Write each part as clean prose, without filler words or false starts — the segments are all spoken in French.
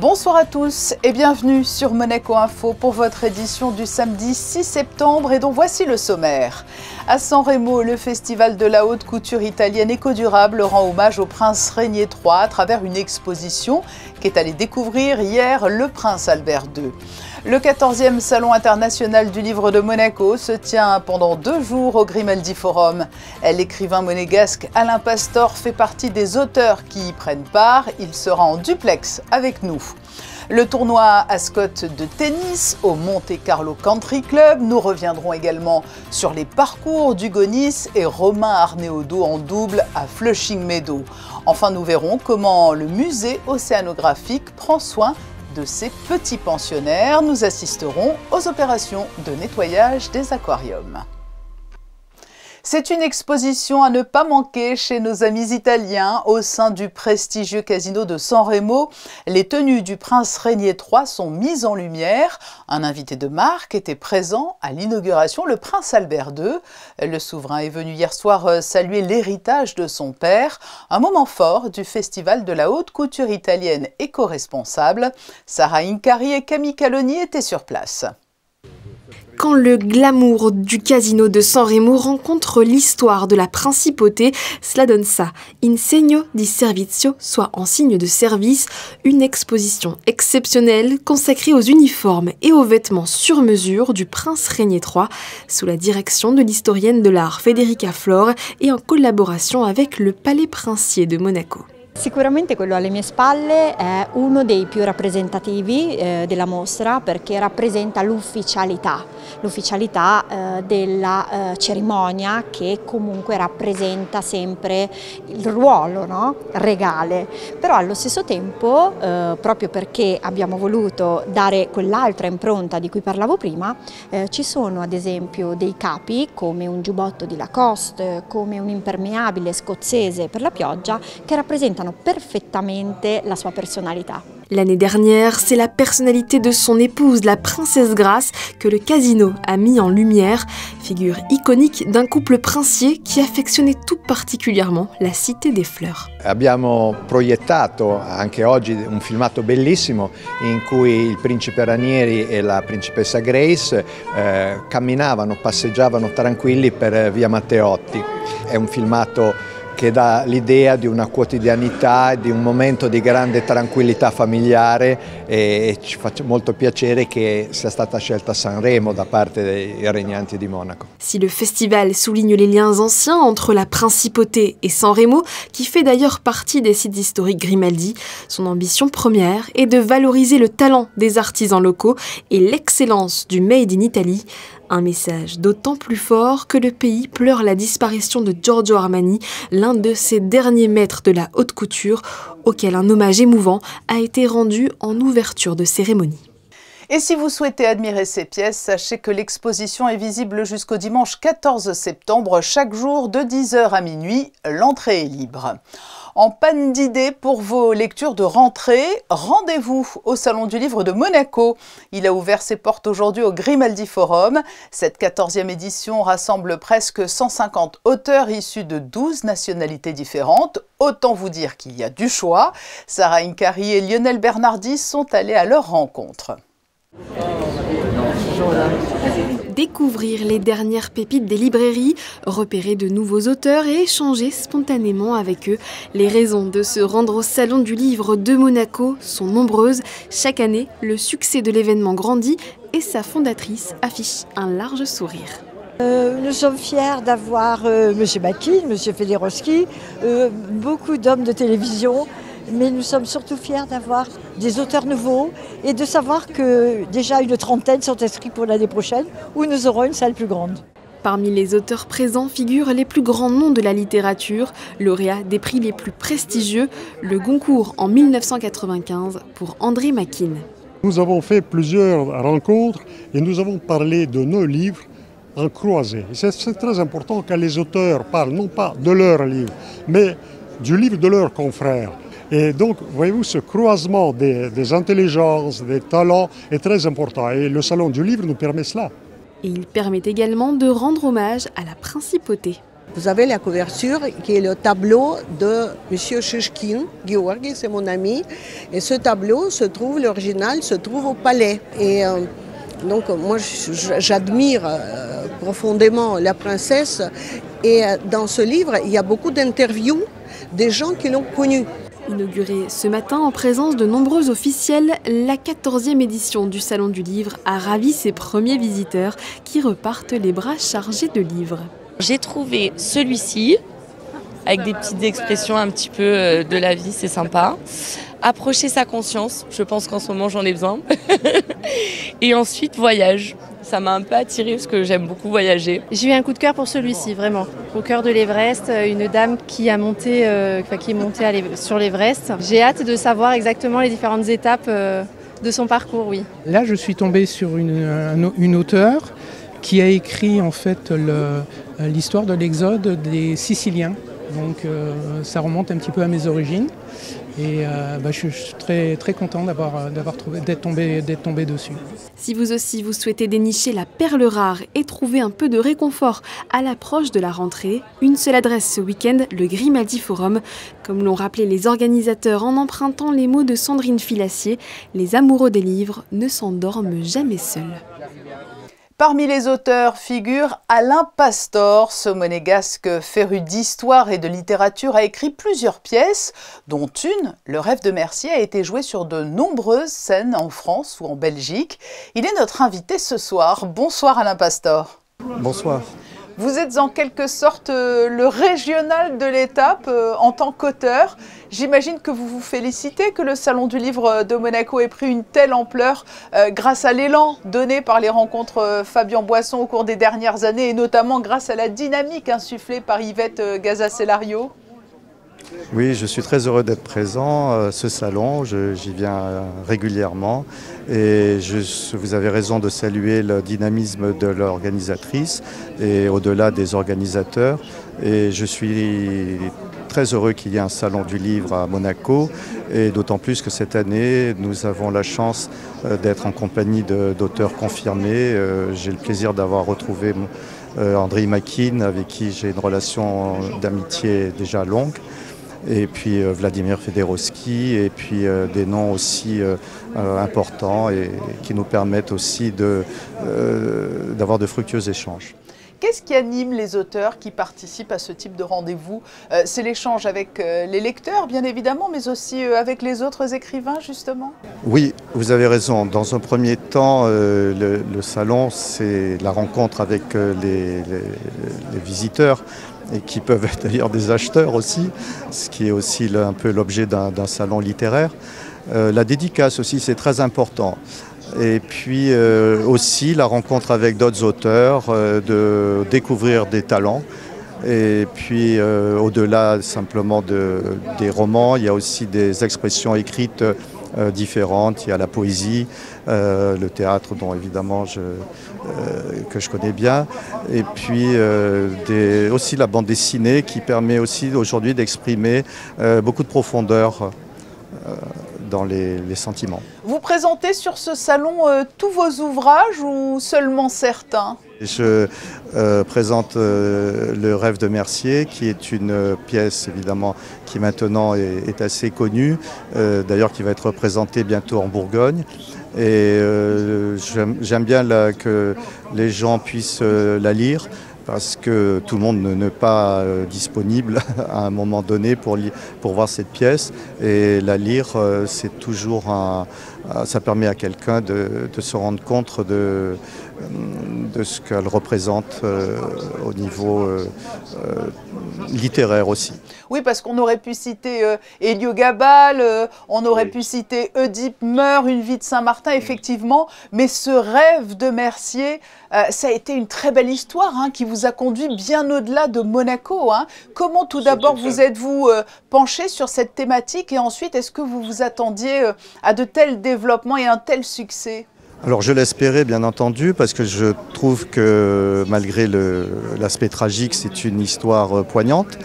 Bonsoir à tous et bienvenue sur Monaco Info pour votre édition du samedi 6 septembre et dont voici le sommaire. À San Remo, le festival de la haute couture italienne éco-durable rend hommage au prince Régnier III à travers une exposition qu'est allé découvrir hier le prince Albert II. Le 14e Salon international du livre de Monaco se tient pendant 2 jours au Grimaldi Forum. L'écrivain monégasque Alain Pastor fait partie des auteurs qui y prennent part. Il sera en duplex avec nous. Le tournoi Ascot de tennis au Monte Carlo Country Club. Nous reviendrons également sur les parcours d'Hugo Nice et Romain Arneaudo en double à Flushing Meadow. Enfin, nous verrons comment le musée océanographique prend soin de ces petits pensionnaires. Nous assisterons aux opérations de nettoyage des aquariums. C'est une exposition à ne pas manquer chez nos amis italiens au sein du prestigieux casino de San Remo. Les tenues du prince Régnier III sont mises en lumière. Un invité de marque était présent à l'inauguration, le prince Albert II. Le souverain est venu hier soir saluer l'héritage de son père. Un moment fort du festival de la haute couture italienne éco-responsable. Sarah Incari et Camille Caloni étaient sur place. Quand le glamour du casino de San Remo rencontre l'histoire de la principauté, cela donne ça. In segno di servizio, soit en signe de service, une exposition exceptionnelle consacrée aux uniformes et aux vêtements sur mesure du prince Régnier III, sous la direction de l'historienne de l'art Federica Flor et en collaboration avec le Palais Princier de Monaco. Sicuramente quello alle mie spalle è uno dei più rappresentativi della mostra perché rappresenta l'ufficialità della cerimonia che comunque rappresenta sempre il ruolo, no? Regale, però allo stesso tempo proprio perché abbiamo voluto dare quell'altra impronta di cui parlavo prima ci sono ad esempio dei capi come un giubbotto di Lacoste, come un impermeabile scozzese per la pioggia che rappresentano parfaitement la sua personnalité. L'année dernière, c'est la personnalité de son épouse, la princesse Grace, que le casino a mis en lumière, figure iconique d'un couple princier qui affectionnait tout particulièrement la Cité des Fleurs. Abbiamo proiettato anche oggi un filmato bellissimo in cui il principe Ranieri e la principessa Grace camminavano, passeggiavano tranquilli per via Matteotti. È un filmato che dà l'idea di una quotidianità, di un momento di grande tranquillità familiare e ci fa molto piacere che sia stata scelta San Remo da parte dei regnanti di Monaco. Si le festival souligne les liens anciens entre la principauté et San Remo, qui fait d'ailleurs partie des sites historiques Grimaldi, son ambition première est de valoriser le talent des artisans locaux et l'excellence du Made in Italy. Un message d'autant plus fort que le pays pleure la disparition de Giorgio Armani, l'un de ses derniers maîtres de la haute couture, auquel un hommage émouvant a été rendu en ouverture de cérémonie. Et si vous souhaitez admirer ces pièces, sachez que l'exposition est visible jusqu'au dimanche 14 septembre, chaque jour de 10h à minuit. L'entrée est libre. En panne d'idées pour vos lectures de rentrée, rendez-vous au Salon du Livre de Monaco. Il a ouvert ses portes aujourd'hui au Grimaldi Forum. Cette 14e édition rassemble presque 150 auteurs issus de 12 nationalités différentes. Autant vous dire qu'il y a du choix. Sarah Incari et Lionel Bernardi sont allés à leur rencontre. Découvrir les dernières pépites des librairies, repérer de nouveaux auteurs et échanger spontanément avec eux. Les raisons de se rendre au Salon du Livre de Monaco sont nombreuses. Chaque année, le succès de l'événement grandit et sa fondatrice affiche un large sourire. Nous sommes fiers d'avoir M. Bakin, M. Federowski, beaucoup d'hommes de télévision. Mais nous sommes surtout fiers d'avoir des auteurs nouveaux et de savoir que déjà une trentaine sont inscrits pour l'année prochaine où nous aurons une salle plus grande. Parmi les auteurs présents figurent les plus grands noms de la littérature, lauréats des prix les plus prestigieux, le Goncourt en 1995 pour André Makin. Nous avons fait plusieurs rencontres et nous avons parlé de nos livres en croisée. C'est très important que les auteurs parlent non pas de leurs livres, mais du livre de leurs confrères. Et donc, voyez-vous, ce croisement des intelligences, des talents est très important. Et le Salon du Livre nous permet cela. Et il permet également de rendre hommage à la principauté. Vous avez la couverture qui est le tableau de M. Shishkin, Georgi, c'est mon ami. Et ce tableau se trouve, l'original se trouve au palais. Et donc moi j'admire profondément la princesse. Et dans ce livre, il y a beaucoup d'interviews des gens qui l'ont connue. Inaugurée ce matin en présence de nombreux officiels, la 14e édition du Salon du Livre a ravi ses premiers visiteurs qui repartent les bras chargés de livres. J'ai trouvé celui-ci, avec des petites expressions un petit peu de la vie, c'est sympa. Approcher sa conscience, je pense qu'en ce moment j'en ai besoin. Et ensuite, voyage. Ça m'a un peu attirée parce que j'aime beaucoup voyager. J'ai eu un coup de cœur pour celui-ci, vraiment. Au cœur de l'Everest, une dame qui est montée sur l'Everest. J'ai hâte de savoir exactement les différentes étapes de son parcours, oui. Là, je suis tombée sur une auteure qui a écrit en fait l'histoire de l'exode des Siciliens. Donc ça remonte un petit peu à mes origines. Et je suis très, très content d'être tombé dessus. Si vous aussi vous souhaitez dénicher la perle rare et trouver un peu de réconfort à l'approche de la rentrée, une seule adresse ce week-end, le Grimaldi Forum. Comme l'ont rappelé les organisateurs en empruntant les mots de Sandrine Filassier, les amoureux des livres ne s'endorment jamais seuls. Parmi les auteurs figure Alain Pastor. Ce monégasque féru d'histoire et de littérature a écrit plusieurs pièces, dont une, Le Rêve de Mercier, a été jouée sur de nombreuses scènes en France ou en Belgique. Il est notre invité ce soir. Bonsoir Alain Pastor. Bonsoir. Vous êtes en quelque sorte le régional de l'étape en tant qu'auteur. J'imagine que vous vous félicitez que le Salon du Livre de Monaco ait pris une telle ampleur grâce à l'élan donné par les rencontres Fabien Boisson au cours des dernières années et notamment grâce à la dynamique insufflée par Yvette Gaza-Cellario. Oui, je suis très heureux d'être présent à ce salon, j'y viens régulièrement et vous avez raison de saluer le dynamisme de l'organisatrice et au-delà des organisateurs. Et je suis très heureux qu'il y ait un salon du livre à Monaco et d'autant plus que cette année nous avons la chance d'être en compagnie d'auteurs confirmés. J'ai le plaisir d'avoir retrouvé Andrei Makine avec qui j'ai une relation d'amitié déjà longue. Et puis Vladimir Fedorovski, et puis des noms aussi importants et qui nous permettent aussi d'avoir de fructueux échanges. Qu'est-ce qui anime les auteurs qui participent à ce type de rendez-vous? C'est l'échange avec les lecteurs, bien évidemment, mais aussi avec les autres écrivains, justement? Oui, vous avez raison. Dans un premier temps, le salon, c'est la rencontre avec les visiteurs, et qui peuvent être d'ailleurs des acheteurs aussi, ce qui est aussi un peu l'objet d'un salon littéraire. La dédicace aussi, c'est très important. Et puis aussi la rencontre avec d'autres auteurs, de découvrir des talents. Et puis au-delà simplement des romans, il y a aussi des expressions écrites différentes. Il y a la poésie, le théâtre dont évidemment que je connais bien. Et puis aussi la bande dessinée qui permet aussi aujourd'hui d'exprimer beaucoup de profondeur dans les sentiments. Vous présentez sur ce salon tous vos ouvrages ou seulement certains? Je présente Le Rêve de Mercier, qui est une pièce évidemment qui maintenant est assez connue, d'ailleurs qui va être représentée bientôt en Bourgogne. Et j'aime bien que les gens puissent la lire, parce que tout le monde n'est pas disponible à un moment donné pour voir cette pièce. Et la lire, c'est toujours ça permet à quelqu'un de se rendre compte de ce qu'elle représente au niveau littéraire aussi. Oui, parce qu'on aurait pu citer Héliogabale, on aurait pu citer Oedipe meurt, Une vie de Saint-Martin, effectivement, mais ce Rêve de Mercier, ça a été une très belle histoire qui vous a conduit bien au-delà de Monaco. Comment tout d'abord vous êtes-vous penché sur cette thématique et ensuite est-ce que vous vous attendiez à de tels développements et un tel succès? Alors je l'espérais bien entendu, parce que je trouve que malgré l'aspect tragique, c'est une histoire poignante.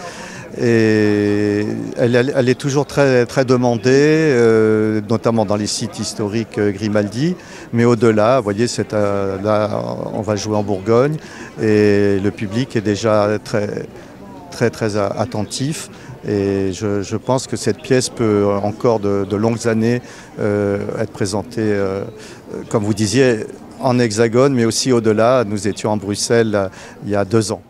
Et elle est toujours très, très demandée, notamment dans les sites historiques Grimaldi. Mais au-delà, vous voyez, là, on va jouer en Bourgogne et le public est déjà très très attentifs. Et je pense que cette pièce peut encore de longues années être présentée, comme vous disiez, en Hexagone, mais aussi au-delà. Nous étions en Bruxelles il y a 2 ans.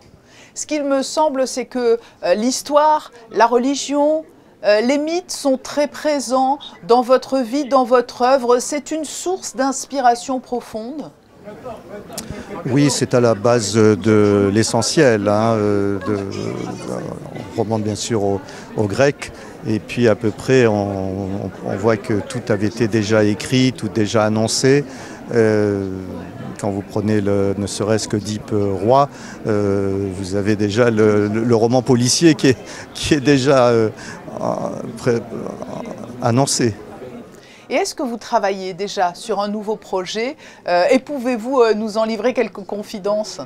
Ce qu'il me semble, c'est que l'histoire, la religion, les mythes sont très présents dans votre vie, dans votre œuvre. C'est une source d'inspiration profonde? Oui, c'est à la base de l'essentiel. On remonte bien sûr au grec. Et puis à peu près, on voit que tout avait été déjà écrit, tout déjà annoncé. Quand vous prenez ne serait-ce que Deep Roi, vous avez déjà le roman policier qui est déjà annoncé. Et est-ce que vous travaillez déjà sur un nouveau projet et pouvez-vous nous en livrer quelques confidences?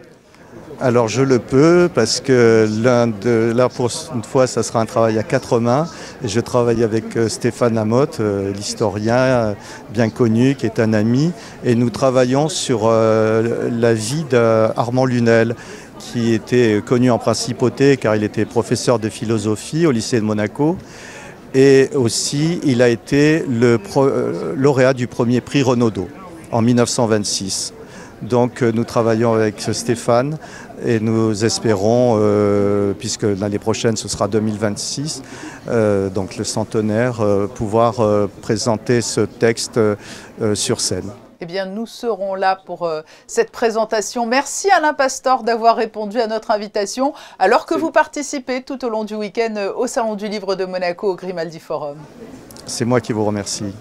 Alors je le peux parce que là pour une fois ça sera un travail à 4 mains et je travaille avec Stéphane Lamotte, l'historien bien connu qui est un ami, et nous travaillons sur la vie d'Armand Lunel qui était connu en principauté car il était professeur de philosophie au lycée de Monaco. Et aussi, il a été le lauréat du premier prix Renaudot en 1926. Donc nous travaillons avec Stéphane et nous espérons, puisque l'année prochaine ce sera 2026, donc le centenaire, pouvoir présenter ce texte sur scène. Eh bien, nous serons là pour cette présentation. Merci Alain Pastor d'avoir répondu à notre invitation, alors que vous participez tout au long du week-end au Salon du Livre de Monaco, au Grimaldi Forum. C'est moi qui vous remercie.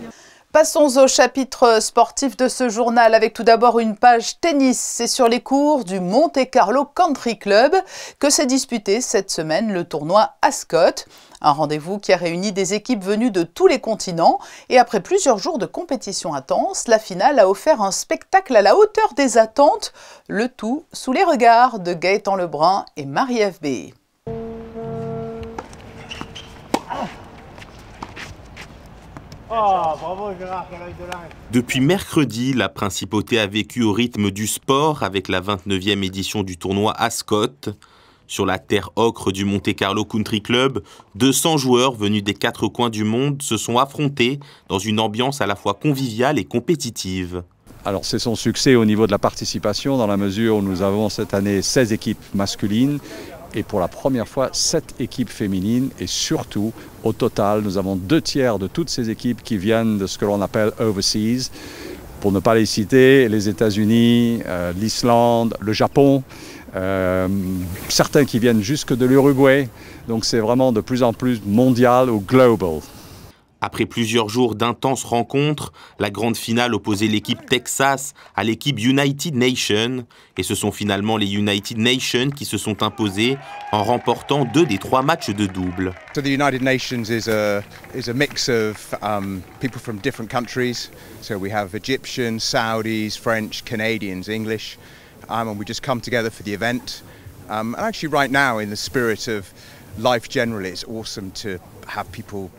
Passons au chapitre sportif de ce journal avec tout d'abord une page tennis. C'est sur les cours du Monte Carlo Country Club que s'est disputé cette semaine le tournoi Ascot. Un rendez-vous qui a réuni des équipes venues de tous les continents. Et après plusieurs jours de compétition intense, la finale a offert un spectacle à la hauteur des attentes. Le tout sous les regards de Gaëtan Lebrun et Marie-Ève B. Oh, bravo Gérard, quel œil de lingue. Depuis mercredi, la Principauté a vécu au rythme du sport avec la 29e édition du tournoi Ascot. Sur la terre ocre du Monte Carlo Country Club, 200 joueurs venus des 4 coins du monde se sont affrontés dans une ambiance à la fois conviviale et compétitive. Alors c'est son succès au niveau de la participation dans la mesure où nous avons cette année 16 équipes masculines et pour la première fois 7 équipes féminines et surtout au total nous avons 2/3 de toutes ces équipes qui viennent de ce que l'on appelle overseas. Pour ne pas les citer, les États-Unis, l'Islande, le Japon, certains qui viennent jusque de l'Uruguay, donc c'est vraiment de plus en plus mondial ou global. Après plusieurs jours d'intenses rencontres, la grande finale opposait l'équipe Texas à l'équipe United Nations. Et ce sont finalement les United Nations qui se sont imposés en remportant 2 des 3 matchs de double. So the United Nations is a mix of people from different countries. So we have Egyptians, Saudis, French, Canadians, English. And we just come together for the event. And actually right now, in the spirit of life generally, it's awesome to have people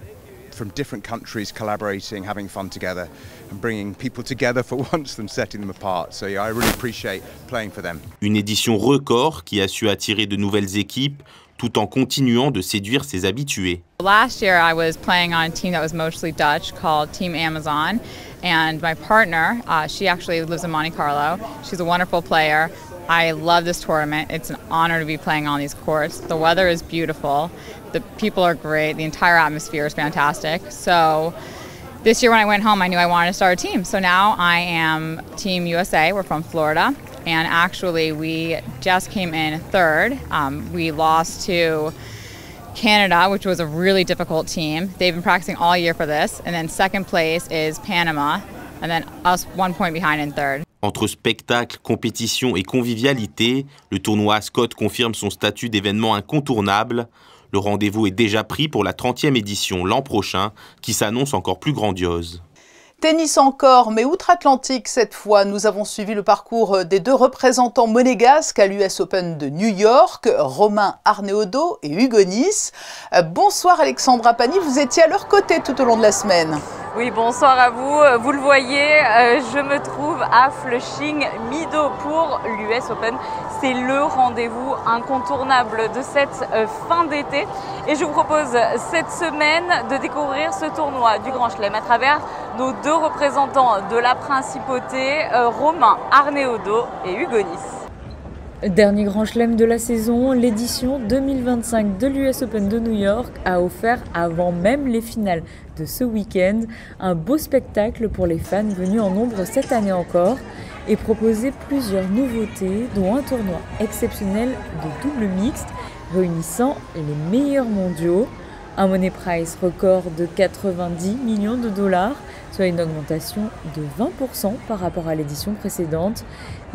from different countries collaborating, having fun together and bringing people together for once than setting them apart. So yeah, I really appreciate playing for them. Une édition record qui a su attirer de nouvelles équipes tout en continuant de séduire ses habitués. Last year I was playing on a team that was mostly Dutch called Team Amazon, and my partner, she actually lives in Monte Carlo. She's a wonderful player. I love this tournament. It's an honor to be playing on these courts. The weather is beautiful. The people are great. The entire atmosphere is fantastic. So this year when I went home, I knew I wanted to start a team. So now I am Team USA. We're from Florida. And actually we just came in 3rd. We lost to Canada, which was a really difficult team. They've been practicing all year for this. And then 2nd place is Panama. And then us 1 point behind in 3rd. Entre spectacle, compétition et convivialité, le tournoi Ascot confirme son statut d'événement incontournable. Le rendez-vous est déjà pris pour la 30e édition l'an prochain, qui s'annonce encore plus grandiose. Tennis encore, mais outre-Atlantique cette fois. Nous avons suivi le parcours des 2 représentants monégasques à l'US Open de New York, Romain Arneaudo et Hugo Nys. Bonsoir Alexandra Pani, vous étiez à leur côté tout au long de la semaine. Oui, bonsoir à vous. Vous le voyez, je me trouve à Flushing Meadows pour l'US Open. C'est le rendez-vous incontournable de cette fin d'été. Et je vous propose cette semaine de découvrir ce tournoi du Grand Chelem à travers nos deux représentants de la principauté, Romain Arneaudo et Hugo Nice. Dernier Grand Chelem de la saison, l'édition 2025 de l'US Open de New York a offert, avant même les finales de ce week-end, un beau spectacle pour les fans venus en nombre cette année encore et proposé plusieurs nouveautés, dont un tournoi exceptionnel de double mixte réunissant les meilleurs mondiaux, un money price record de 90 millions de dollars, soit une augmentation de 20% par rapport à l'édition précédente,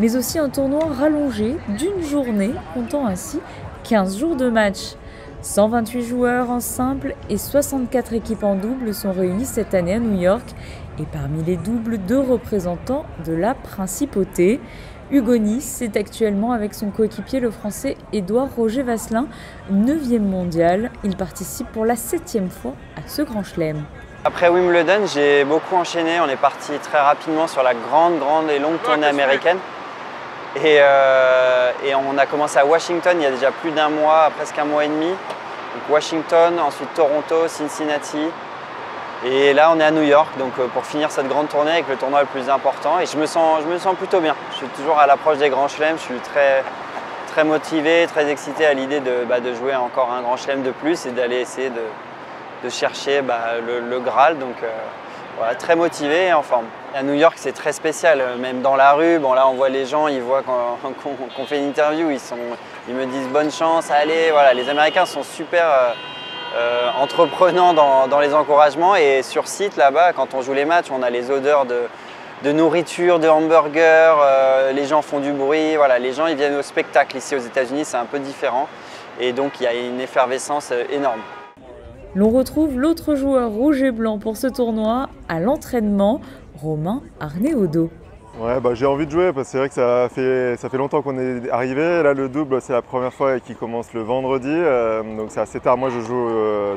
mais aussi un tournoi rallongé d'une journée, comptant ainsi 15 jours de match. 128 joueurs en simple et 64 équipes en double sont réunis cette année à New York, et parmi les doubles, 2 représentants de la principauté. Hugo Nice est actuellement avec son coéquipier le français Édouard Roger Vasselin, 9e mondial. Il participe pour la 7e fois à ce Grand Chelem. Après Wimbledon, j'ai beaucoup enchaîné. On est parti très rapidement sur la grande et longue tournée américaine. Et on a commencé à Washington il y a déjà plus d'un mois, presque un mois et demi. Donc Washington, ensuite Toronto, Cincinnati. Et là, on est à New York, donc pour finir cette grande tournée avec le tournoi le plus important. Et je me sens plutôt bien. Je suis toujours à l'approche des grands chelems. Je suis très motivé, très excité à l'idée de jouer encore un grand chelem de plus et d'aller essayer de chercher le Graal. Donc voilà, très motivé et en forme. À New York, c'est très spécial, même dans la rue. Bon, là, on voit les gens, ils voient qu'on fait une interview, ils me disent bonne chance, allez. Voilà, les Américains sont super entreprenants dans les encouragements. Et sur site, là-bas, quand on joue les matchs, on a les odeurs de nourriture, de hamburgers, les gens font du bruit. Voilà, les gens, ils viennent au spectacle. Ici, aux États-Unis, c'est un peu différent. Et donc, il y a une effervescence énorme. L'on retrouve l'autre joueur rouge et blanc pour ce tournoi à l'entraînement, Romain Arneaudo. Ouais, j'ai envie de jouer parce que c'est vrai que ça fait longtemps qu'on est arrivé. Là, le double, c'est la première fois qu'il commence le vendredi, donc c'est assez tard. Moi, je joue,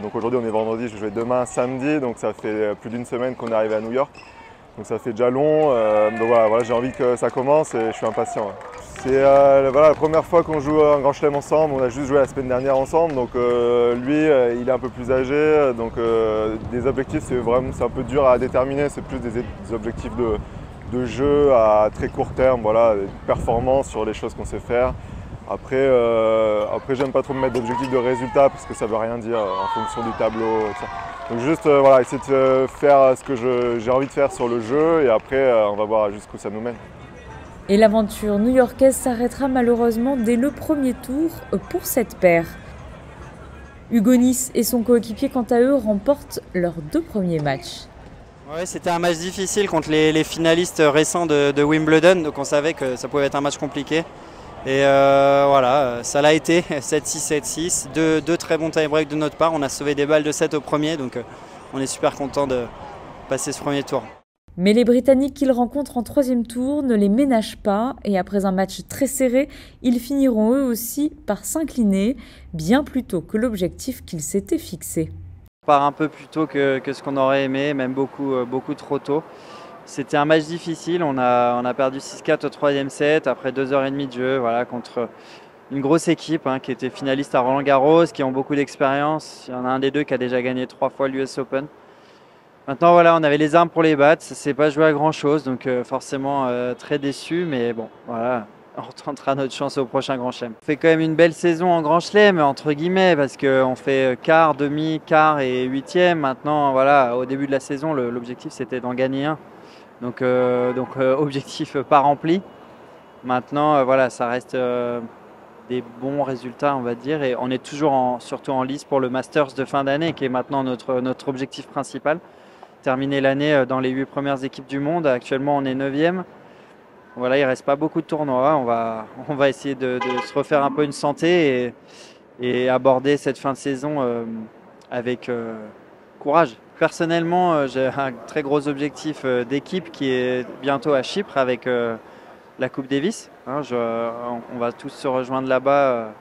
donc aujourd'hui on est vendredi, je vais jouer demain samedi, donc ça fait plus d'une semaine qu'on est arrivé à New York. Donc ça fait déjà long, donc voilà, j'ai envie que ça commence et je suis impatient. Ouais. C'est la première fois qu'on joue un grand chelem ensemble, on a juste joué la semaine dernière ensemble, donc lui il est un peu plus âgé, donc des objectifs c'est un peu dur à déterminer, c'est plus des objectifs de jeu à très court terme, voilà, des performances sur les choses qu'on sait faire. Après j'aime pas trop me mettre d'objectifs de résultats parce que ça veut rien dire en fonction du tableau. Etc. Donc juste voilà, essayer de faire ce que j'ai envie de faire sur le jeu et après on va voir jusqu'où ça nous mène. Et l'aventure new-yorkaise s'arrêtera malheureusement dès le premier tour pour cette paire. Hugo Nice et son coéquipier, quant à eux, remportent leurs 2 premiers matchs. Ouais, c'était un match difficile contre les finalistes récents de Wimbledon, donc on savait que ça pouvait être un match compliqué. Et voilà, ça l'a été, 7-6, 7-6, deux très bons tie-breaks de notre part. On a sauvé des balles de 7 au premier, donc on est super content de passer ce premier tour. Mais les Britanniques qu'ils rencontrent en 3e tour ne les ménagent pas et après un match très serré, ils finiront eux aussi par s'incliner, bien plus tôt que l'objectif qu'ils s'étaient fixé. On part un peu plus tôt que ce qu'on aurait aimé, même beaucoup trop tôt. C'était un match difficile, on a perdu 6-4 au 3e set après 2h30 de jeu, voilà, contre une grosse équipe qui était finaliste à Roland-Garros, qui ont beaucoup d'expérience. Il y en a un des deux qui a déjà gagné 3 fois l'US Open. Maintenant voilà, on avait les armes pour les battre, ça s'est pas joué à grand chose, donc forcément très déçu, mais bon voilà, on retentera notre chance au prochain Grand Chelem. On fait quand même une belle saison en Grand Chelem, entre guillemets, parce qu'on fait quart, demi, quart et 8e. Maintenant voilà, au début de la saison, l'objectif c'était d'en gagner un, donc objectif pas rempli. Maintenant voilà, ça reste des bons résultats on va dire, et on est toujours surtout en lice pour le Masters de fin d'année, qui est maintenant notre objectif principal. Terminer l'année dans les 8 premières équipes du monde. Actuellement, on est 9e. Voilà, il ne reste pas beaucoup de tournois. On va essayer de se refaire un peu une santé et aborder cette fin de saison avec courage. Personnellement, j'ai un très gros objectif d'équipe qui est bientôt à Chypre avec la Coupe Davis. On va tous se rejoindre là-bas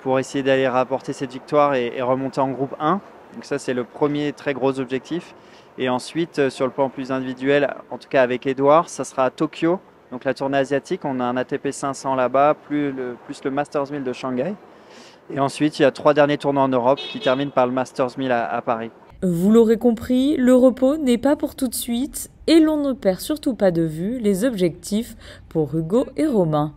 pour essayer d'aller rapporter cette victoire et remonter en groupe 1. Donc ça, c'est le premier très gros objectif. Et ensuite, sur le plan plus individuel, en tout cas avec Edouard, ça sera à Tokyo, donc la tournée asiatique. On a un ATP 500 là-bas, plus le Masters 1000 de Shanghai. Et ensuite, il y a 3 derniers tournois en Europe qui terminent par le Masters 1000 à Paris. Vous l'aurez compris, le repos n'est pas pour tout de suite et l'on ne perd surtout pas de vue les objectifs pour Hugo et Romain.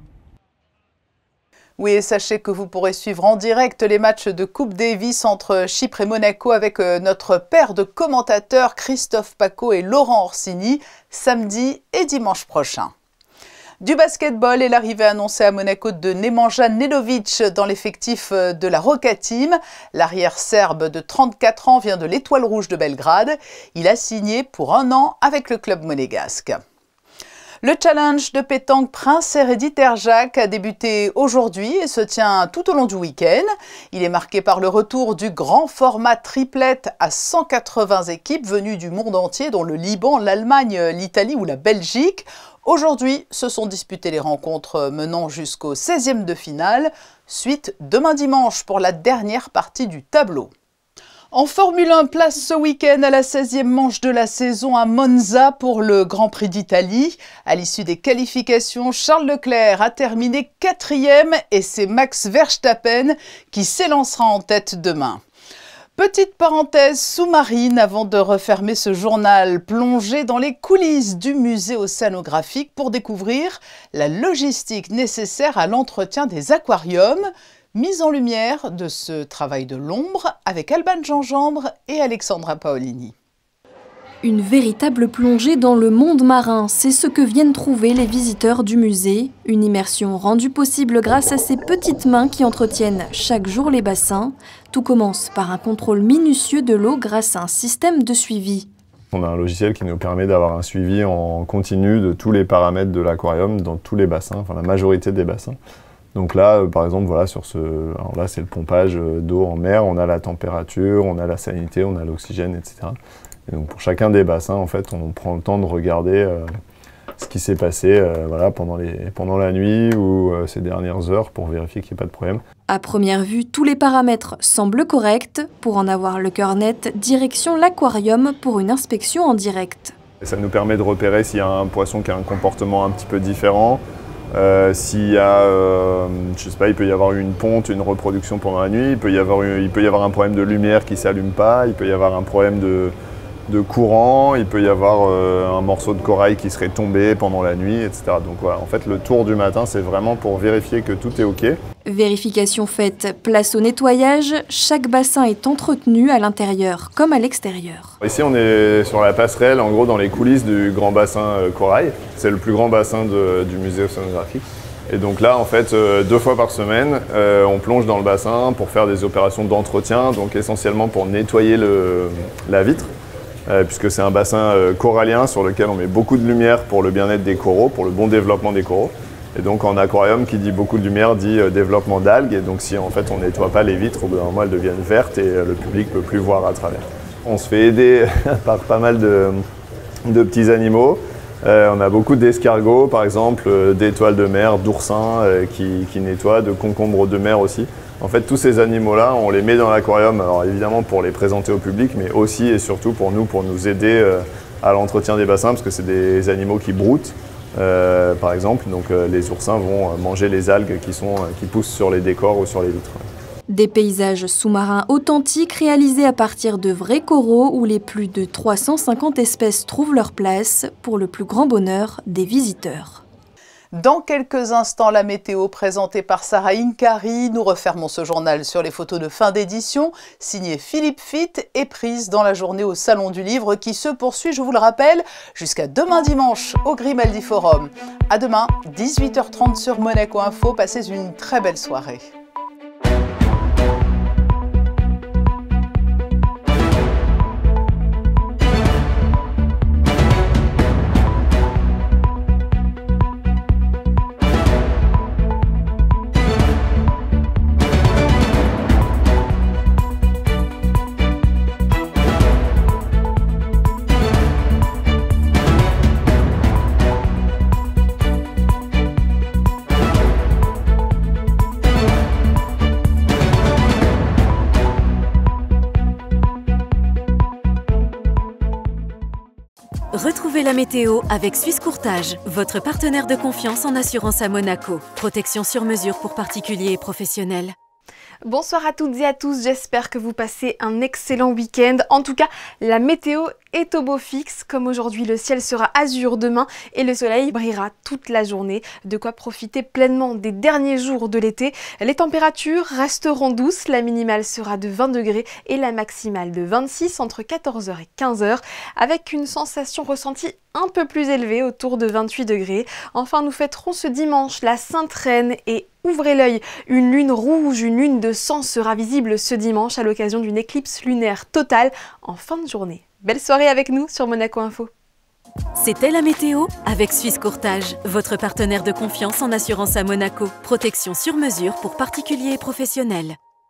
Oui, et sachez que vous pourrez suivre en direct les matchs de Coupe Davis entre Chypre et Monaco avec notre paire de commentateurs Christophe Paco et Laurent Orsini samedi et dimanche prochain. Du basketball et l'arrivée annoncée à Monaco de Nemanja Nedovic dans l'effectif de la Roca Team. L'arrière serbe de 34 ans vient de l'Étoile Rouge de Belgrade. Il a signé pour 1 an avec le club monégasque. Le challenge de pétanque Prince Héréditaire Jacques a débuté aujourd'hui et se tient tout au long du week-end. Il est marqué par le retour du grand format triplette à 180 équipes venues du monde entier, dont le Liban, l'Allemagne, l'Italie ou la Belgique. Aujourd'hui, se sont disputées les rencontres menant jusqu'au 16e de finale. Suite demain dimanche pour la dernière partie du tableau. En Formule 1, place ce week-end à la 16e manche de la saison à Monza pour le Grand Prix d'Italie. À l'issue des qualifications, Charles Leclerc a terminé 4e et c'est Max Verstappen qui s'élancera en tête demain. Petite parenthèse sous-marine avant de refermer ce journal, plongé dans les coulisses du musée océanographique pour découvrir la logistique nécessaire à l'entretien des aquariums. Mise en lumière de ce travail de l'ombre avec Alban Gingembre et Alexandra Paolini. Une véritable plongée dans le monde marin, c'est ce que viennent trouver les visiteurs du musée. Une immersion rendue possible grâce à ces petites mains qui entretiennent chaque jour les bassins. Tout commence par un contrôle minutieux de l'eau grâce à un système de suivi. On a un logiciel qui nous permet d'avoir un suivi en continu de tous les paramètres de l'aquarium dans tous les bassins, enfin la majorité des bassins. Donc là, par exemple, voilà, alors là, c'est le pompage d'eau en mer, on a la température, on a la salinité, on a l'oxygène, etc. Et donc pour chacun des bassins, en fait, on prend le temps de regarder ce qui s'est passé voilà, pendant la nuit ou ces dernières heures pour vérifier qu'il n'y ait pas de problème. À première vue, tous les paramètres semblent corrects. Pour en avoir le cœur net, direction l'aquarium pour une inspection en direct. Et ça nous permet de repérer s'il y a un poisson qui a un comportement un petit peu différent. S'il y a, je sais pas, il peut y avoir une ponte, une reproduction pendant la nuit, il peut y avoir un problème de lumière qui ne s'allume pas, il peut y avoir un problème de courant, il peut y avoir un morceau de corail qui serait tombé pendant la nuit, etc. Donc voilà, en fait, le tour du matin, c'est vraiment pour vérifier que tout est OK. Vérification faite, place au nettoyage, chaque bassin est entretenu à l'intérieur comme à l'extérieur. Ici, on est sur la passerelle, en gros, dans les coulisses du grand bassin corail. C'est le plus grand bassin du musée océanographique. Et donc là, en fait, 2 fois par semaine, on plonge dans le bassin pour faire des opérations d'entretien, donc essentiellement pour nettoyer la vitre. Puisque c'est un bassin corallien sur lequel on met beaucoup de lumière pour le bien-être des coraux, pour le bon développement des coraux. Et donc en aquarium, qui dit beaucoup de lumière, dit développement d'algues. Et donc si en fait on ne nettoie pas les vitres, au bout d'un moment elles deviennent vertes et le public ne peut plus voir à travers. On se fait aider par pas mal de petits animaux. On a beaucoup d'escargots par exemple, d'étoiles de mer, d'oursins qui nettoient, de concombres de mer aussi. En fait, tous ces animaux-là, on les met dans l'aquarium, alors évidemment pour les présenter au public, mais aussi et surtout pour nous aider à l'entretien des bassins, parce que c'est des animaux qui broutent, par exemple. Donc les oursins vont manger les algues qui poussent sur les décors ou sur les vitres. Des paysages sous-marins authentiques réalisés à partir de vrais coraux où les plus de 350 espèces trouvent leur place pour le plus grand bonheur des visiteurs. Dans quelques instants, la météo présentée par Sarah Inkari. Nous refermons ce journal sur les photos de fin d'édition, signées Philippe Fitt et prise dans la journée au Salon du Livre qui se poursuit, je vous le rappelle, jusqu'à demain dimanche au Grimaldi Forum. À demain, 18h30 sur Monaco Info. Passez une très belle soirée. Retrouvez la météo avec Suisse Courtage, votre partenaire de confiance en assurance à Monaco. Protection sur mesure pour particuliers et professionnels. Bonsoir à toutes et à tous, j'espère que vous passez un excellent week-end. En tout cas, la météo est au beau fixe. Comme aujourd'hui, le ciel sera azur demain et le soleil brillera toute la journée. De quoi profiter pleinement des derniers jours de l'été. Les températures resteront douces. La minimale sera de 20 degrés et la maximale de 26 entre 14h et 15h avec une sensation ressentie un peu plus élevée autour de 28 degrés. Enfin, nous fêterons ce dimanche la Sainte Reine et ouvrez l'œil, une lune rouge, une lune de sang sera visible ce dimanche à l'occasion d'une éclipse lunaire totale en fin de journée. Belle soirée avec nous sur Monaco Info. C'était la météo avec Suisse Courtage, votre partenaire de confiance en assurance à Monaco. Protection sur mesure pour particuliers et professionnels.